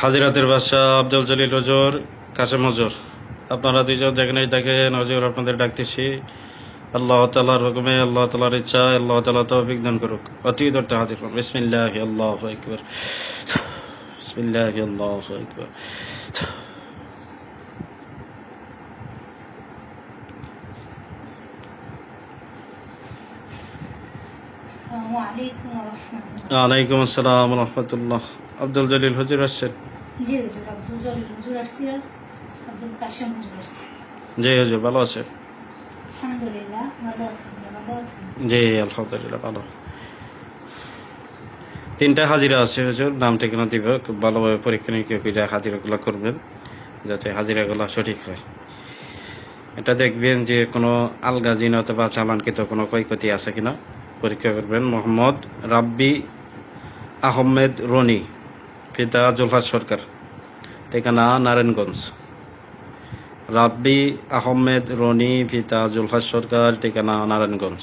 হাজিরাতের বাদশাহ আব্দুল জলিল হুজুর, কাশেম হুজুর, আপনারা দুইজন যেখানেই দেখেন হুজুর আপনাদের ডাকতেছি। আল্লাহ তাআলার হুকুমে, আল্লাহ তাআলার ইচ্ছায়, আল্লাহ তাআলা তৌফিক দান করুক। অতি দূরতে হাজির করুন। বিসমিল্লাহি আল্লাহু আকবার, বিসমিল্লাহি আল্লাহু আকবার। আসসালামু আলাইকুম ওয়া রাহমাতুল্লাহ। ওয়ালাইকুম আসসালাম ওয়া রাহমাতুল্লাহ। আব্দুল জলিল হুজুর আসছেন? জি হুজুর, আব্দুল জলিল হুজুর আসছে, আব্দুল কাশেম হুজুর আসছে। জি হুজুর, ভালো আছেন? আলহামদুলিল্লাহ ভালো আছি, ভালো আছেন? জি আলহামদুলিল্লাহ ভালো। তিনটা হাজিরা আছে হুজুর, নাম ঠিকানা দিব, খুব ভালোভাবে পরীক্ষা নিরীক্ষা করে হাজিরাগুলো করবেন যাতে হাজিরাগুলো সঠিক হয়। এটা দেখবেন যে কোনো আলগা জিন অথবা চালানকৃত কোনো ক্ষয়ক্ষতি আছে কিনা পরীক্ষা করবেন। মোহাম্মদ রাব্বি আহমেদ রনি, পিতা জুলহাস সরকার, ঠিকানা নারায়ণগঞ্জ। রাব্বি আহমেদ রনি, পিতা জুলহাস সরকার, ঠিকানা নারায়ণগঞ্জ।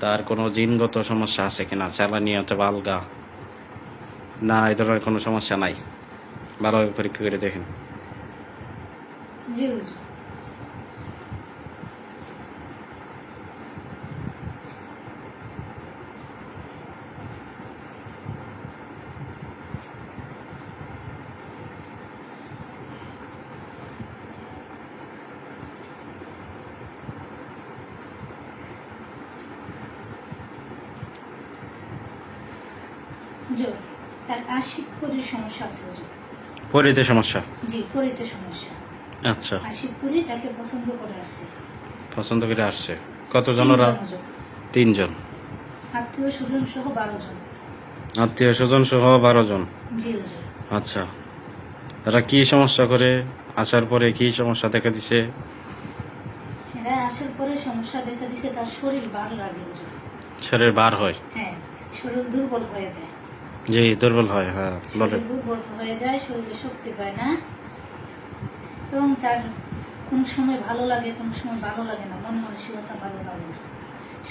তার কোনো জিনগত সমস্যা আছে কিনা, চালানি অথবা আলগা, না এই ধরনের কোনো সমস্যা নাই, ভালোভাবে পরীক্ষা করে দেখেন। জি হুজুর। হুজুর, তার আশিক পরির সমস্যা আছে হুজুর। পরিতে সমস্যা? জি, পরিতে সমস্যা। আচ্ছা, আশিক পরি তাকে পছন্দ করে আসছে। পছন্দ করে আসছে। কতজন ওরা? হুজুর। তিনজন। আত্মীয় স্বজন সহ 12 জন। আত্মীয় স্বজন সহ 12 জন। জি হুজুর। আচ্ছা, এরা কি সমস্যা করে, আসার পরে কি সমস্যা দেখা দিছে? এরা আসার পরে সমস্যা দেখা দিছে, তার শরীর ভালো লাগে হুজুর। শরীর বার হয়? হ্যাঁ, শরীর দুর্বল হয়ে যায়। জি, দুর্বল হয়, হ্যাঁ বলে। শরীর দুর্বল হয়ে যায়, শরীরে শক্তি পায় না, এবং তার কোন সময় ভালো লাগে, কোন সময় ভালো লাগে না, মন মানসিকতা ভালো লাগে না,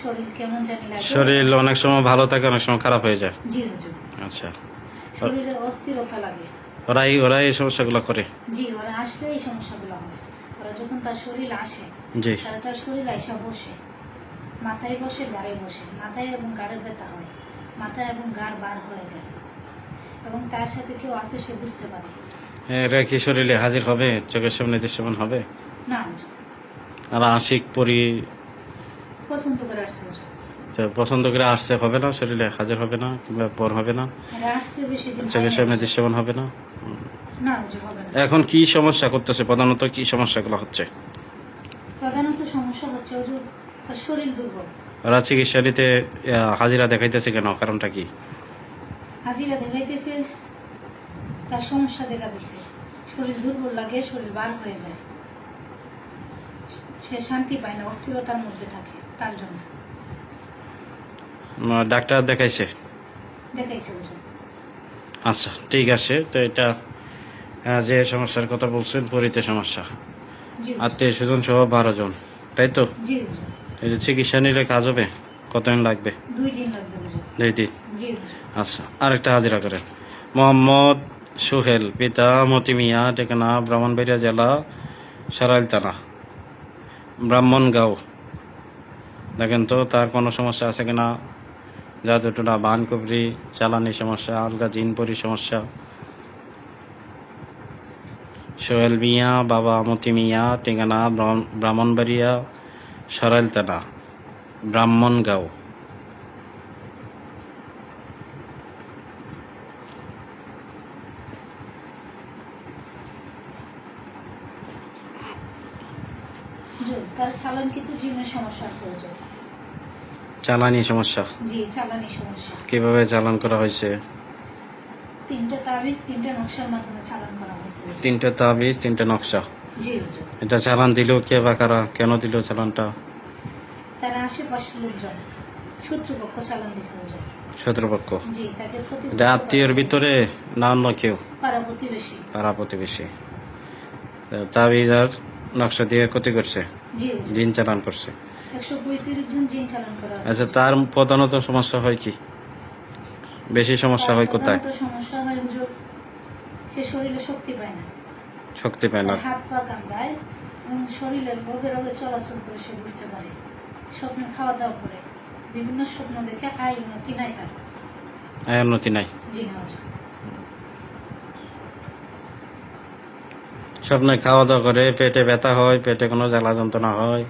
শরীর কেমন জানি লাগে। শরীর অনেক সময় ভালো থাকে, অনেক সময় খারাপ হয়ে যায়। জি হুজুর। আচ্ছা, শরীরে অস্থিরতা লাগে। ওরাই এই সমস্যাগুলো করে? জি, ওরা আসলে এই সমস্যাগুলো হয়। ওরা যখন তার শরীর আসে, জি। তার শরীর আইসা বসে, মাথায় বসে, গাড়ে বসে, মাথায় এবং গাড়ে ব্যথা হয়, মাথা এবং গাড় বার হয়ে যায়, এবং তার সাথে কেউ আছে সে বুঝতে পারে। এরা কি শরীরে হাজির হবে, চোখের সামনে দৃশ্যমান হবে? না হুজুর, আর আশিক পরি পছন্দ করে আসছে হুজুর। পছন্দ করে আসছে, হবে না, শরীরে হাজির হবে না, কিংবা পর হবে না, এরা আসছে বেশি দিন চোখের হয় সামনে নাই। দৃশ্যমান হবে না? না হুজুর, হবে না। এখন কি সমস্যা করতেছে, প্রধানত কি সমস্যাগুলো হচ্ছে? প্রধানত সমস্যা হচ্ছে হুজুর, তার শরীর দুর্বল। ওরা চিকিৎসা নিতে হাজিরা দেখাইতেছে কেন, কারণটা কি? হাজিরা দেখাইতেছে, তার সমস্যা দেখা দিছে, শরীর দুর্বল লাগে, শরীর বার হয়ে যায়, সে শান্তি পায় না, অস্থিরতার মধ্যে থাকে, তার জন্য ডাক্তার দেখাইছে? দেখাইছে হুজুর। আচ্ছা, ঠিক আছে। তো এটা যে সমস্যার কথা বলছেন, পরিতে সমস্যা, জি হুজুর। আত্মীয় স্বজন সহ 12 জন, তাই তো? জি হুজুর। এই যে চিকিৎসা নিলে কাজ হবে, কতদিন লাগবে? 2 দিন লাগবে হুজুর। 2 দিন। জি হুজুর। আচ্ছা, আরেকটা হাজিরা করেন। মোহাম্মদ সোহেল, পিতা মতি মিয়া, ঠিকানা ব্রাহ্মণবাড়িয়া জেলা সরাইল থানা ব্রাহ্মণগাঁও। দেখেন তো তার কোনো সমস্যা আছে কিনা, জাদুটোনা, বানকুবরি, চালানি সমস্যা, আলগা জিনপরি সমস্যা। সোহেল মিয়া, বাবা মতি মিয়া, ঠিকানা ব্রাহ্মণবাড়িয়া সরাইল থানা ব্রাহ্মণগাঁও। হুজুর, তার চালানকৃত জিনের সমস্যা আছে হুজুর। চালানি সমস্যা? জি, চালানি সমস্যা। কিভাবে চালান করা হয়েছে? 3টা তাবিজ, 3টা নকশার মাধ্যমে চালান করা হয়েছে হুজুর। 3টা তাবিজ, 3টা নকশা। জি হুজুর। এটা চালান দিল কে বা কারা, কেন দিল চালানটা? তার আশেপাশের লোকজন, শত্রুপক্ষ চালান দিছে হুজুর। শত্রুপক্ষ? জি, তাকে এটা প্রতিপক্ষ আত্মীয়র ভিতরে না অন্য কেউ? পাড়া প্রতিবেশী। পাড়া প্রতিবেশী। তাবিজ আর নকশা দিয়ে ক্ষতি করছে, জি হুজুর। দিন চালান করছে। 135 জন জিন চালান করা আছে। আচ্ছা, তার প্রধানত সমস্যা হয় কি, বেশি সমস্যা হয় কোথায়? প্রধানত সমস্যা হয় হুজুর সে শরীরে শক্তি পায় না, শক্তি পায় না। তার হাত পা কামড়ায় এবং শরীরের রোগে রোগে চলাচল করে সে বুঝতে পারে, স্বপ্নে খাওয়া দাওয়া করে, বিভিন্ন স্বপ্ন দেখে আয় উন্নতি নাই তার। আয় উন্নতি নাই। জি না হুজুর। স্বপ্নে খাওয়া দাওয়া করে, পেটে ব্যথা হয়, পেটে কোনো জ্বালা যন্ত্রণা হয়,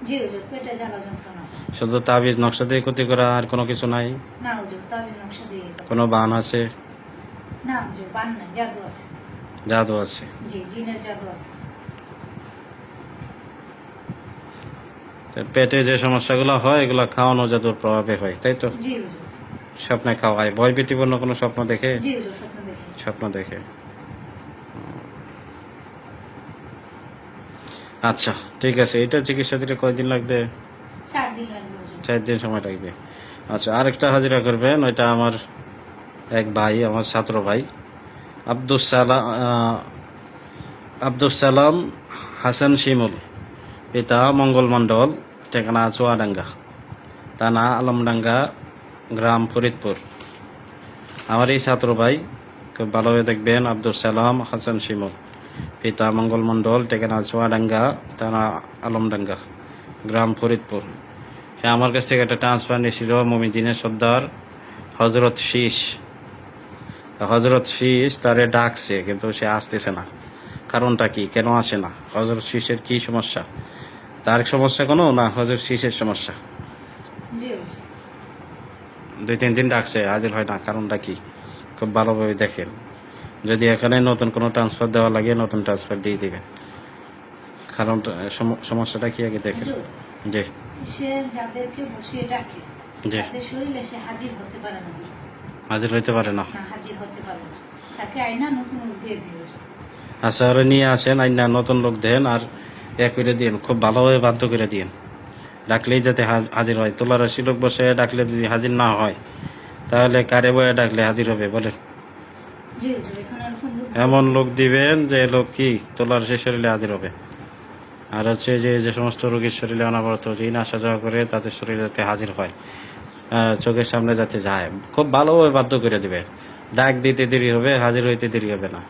জি হুজুর, পেটে জ্বালা যন্ত্রণা হয়। শুধু তাবিজ নকশা দিয়ে ক্ষতি করা, আর কোনো কিছু নাই? না হুজুর, তাবিজ নকশা দিয়ে করে। কোনো বান আছে? না হুজুর, বান নাই, জাদু আছে। জাদু আছে। জি, জিনের জাদু আছে। তো পেটে যে সমস্যাগুলো হয় এগুলো খাওয়ানো জাদুর প্রভাবে হয়, তাই তো? জি হুজুর। স্বপ্নে খাওয়ায়, ভয়ভীতিপূর্ণ কোনো স্বপ্ন দেখে? জি হুজুর, স্বপ্ন দেখে। স্বপ্ন দেখে। আচ্ছা, ঠিক আছে। এটা চিকিৎসা দিলে কয়দিন লাগবে? 4 দিন লাগবে হুজুর। 4 দিন সময় লাগবে। আচ্ছা, আরেকটা হাজিরা করবেন, ওইটা আমার এক ভাই, আমার ছাত্র ভাই, আব্দুস সালাম হাসান শিমুল, পিতা মঙ্গল মণ্ডল, ঠিকানা চুয়াডাঙ্গা, থানা আলমডাঙ্গা, গ্রাম ফরিদপুর। আমার এই ছাত্র ভাই, খুব ভালোভাবে দেখবেন, আব্দুস সালাম হাসান শিমুল, পিতা মঙ্গল মণ্ডল, ঠিকানা চুয়াডাঙ্গা, থানা আলমডাঙ্গা, গ্রাম ফরিদপুর। সে আমার কাছ থেকে একটা ট্রান্সফার নিয়েছিল মমিনদিনের সর্দার হজরত শীষ তারে ডাকছে, কিন্তু সে আসতেছে না। কারণটা কি, কেন আসে না? হজরত শীষের কি সমস্যা? তার সমস্যা কোনো না, হজরত শীষের সমস্যা। জি হুজুর। 2-3 দিন ডাকছে, হাজির হয় না, কারণটা কি? খুব ভালোভাবে দেখেন। যদি এখানে নতুন কোনো ট্রান্সফার দেওয়া লাগে, নতুন ট্রান্সফার দিয়ে দিবেন। কারণ সমস্যাটা কি আগে দেখেন। হুজুর, জি সে যাদেরকে বসিয়ে ডাকে জি। তাদের শরীরে সে হাজির হতে পারে না হুজুর। হাজির হইতে পারে না। না, হাজির হতে পারে না। তাকে আয়না নতুন রূপ দিয়ে দিই হুজুর। আচ্ছা, ওরা নিয়ে আসেন, আইনা নতুন লোক দেন, আর করে দিন, খুব ভালোভাবে বাধ্য করে দিন, ডাকলেই যাতে হাজির হয়। তোলারাশি লোক বসে ডাকলে যদি হাজির না হয়, তাহলে কারে বয়ে ডাকলে হাজির হবে বলেন? জি হুজুর, এখানে এরকম রূপ এমন লোক দিবেন যে লোক কি তোলারাশি শরীরে হাজির হবে। আর হচ্ছে যে সমস্ত রোগীর শরীরে অনাবরত জিন আসা যাওয়া করে, তাদের শরীরে যাতে হাজির হয়, চোখের সামনে যাতে যায়, খুব ভালোভাবে বাধ্য করে দিবে। ডাক দিতে দেরি হবে, হাজির হইতে দেরি হবে না।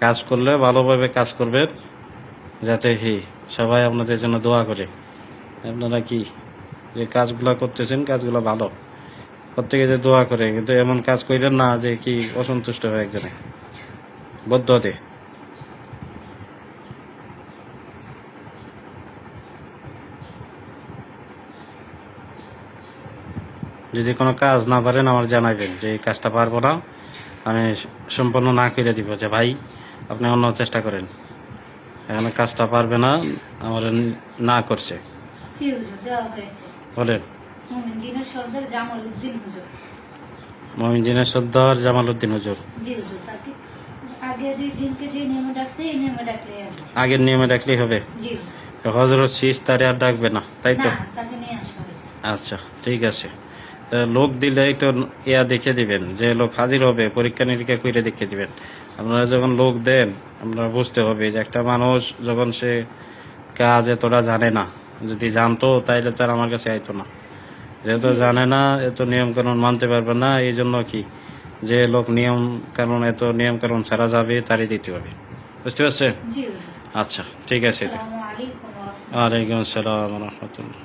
কাজ করলে ভালোভাবে কাজ করবেন, যাতে সবাই আপনাদের জন্য দোয়া করে। আপনারা কি যে কাজগুলো করতেছেন, কাজগুলো ভালো, প্রত্যেকে যে দোয়া করে, কিন্তু এমন কাজ করেন না যে কি অসন্তুষ্ট হয় একজনে বদ্ধ হতে। যদি কোনো কাজ না পারেন আমার জানাবেন, যে এই কাজটা পারবো না, আমি সম্পূর্ণ না করে দিব, যে ভাই আপনি অন্য চেষ্টা করেন, এখানে কাজটা পারবে না, আমার না করছে। জি হুজুর, দেওয়া হয়েছে। বলেন। মুমিন জিনের সর্দার জামাল উদ্দিন হুজুর। মমিনদিনের সর্দার জামাল উদ্দিন হুজুর। জি হুজুর, তাকে আগে যে জিনকে যে নিয়মে ডাকছে এই নিয়মে ডাকলে হবে। আগের নিয়মে ডাকলেই হবে। জি হজরত শীষ তারে আর ডাকবে না, তাই তো? না, তাকে নিয়ে আসা হয়েছে। আচ্ছা, ঠিক আছে। লোক দিলে একটু দেখে দিবেন, যে লোক হাজির হবে, পরীক্ষা নিরীক্ষা করে দেখে দিবেন। আপনারা যখন লোক দেন, আপনারা বুঝতে হবে যে একটা মানুষ যখন সে কাজ এতটা জানে না, যদি জানতো তাইলে তার আমার কাছে আইতো না। যেহেতু জানে না, এত নিয়ম কানুন মানতে পারবে না, এই জন্য কি যে লোক এত নিয়ম কানুন ছাড়া যাবে, তারই দিতে হবে। বুঝতে পারছেন? জি হুজুর। আচ্ছা, ঠিক আছে। আসসালামু আলাইকুম ওয়া রাহমাতুল্লাহ। ওয়ালাইকুম আসসালাম ওয়া রাহমাতুল্লাহ।